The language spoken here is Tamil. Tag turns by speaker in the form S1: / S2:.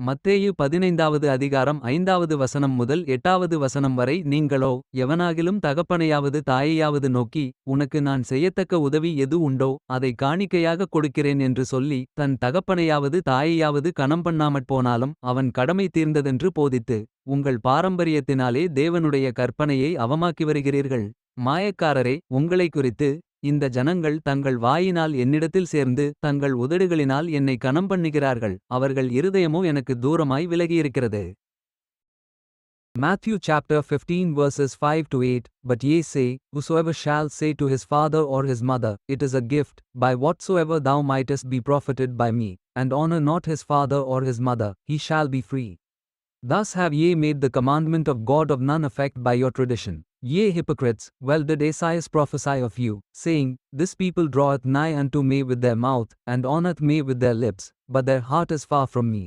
S1: மத்தேயு 15வது அதிகாரம் 5வது வசனம் முதல் 8வது வசனம் வரை. நீங்களோ எவனாகிலும் தகப்பனையாவது தாயையாவது நோக்கி, உனக்கு நான் செய்யத்தக்க உதவி எது உண்டோ அதை காணிக்கையாகக் கொடுக்கிறேன் என்று சொல்லி, தன் தகப்பனையாவது தாயையாவது கனம்பண்ணாமற் போனாலும் அவன் கடமை தீர்ந்ததென்று போதித்து, உங்கள் பாரம்பரியத்தினாலே தேவனுடைய கற்பனையை அவமாக்கி வருகிறீர்கள். மாயக்காரரே, உங்களைக் குறித்து, இந்த ஜனங்கள் தங்கள் வாயினால் என்னிடத்தில் சேர்ந்து தங்கள் உதடுகளினால் என்னை கனம்பண்ணுகிறார்கள், அவர்கள் இருதயமோ எனக்கு தூரமாய் விலகியிருக்கிறது. Matthew chapter 15 verses 5 to 8. But ye say, whosoever shall say to his father or his mother, it is a gift, by whatsoever thou mightest be profited by me, and honor not his father or his mother, he shall be free. Thus have ye made the commandment of God of none effect by your tradition. Ye hypocrites, well did Esaias prophesy of you, saying, This people draweth nigh unto me with their mouth, and honoreth me with their lips, but their heart is far from me.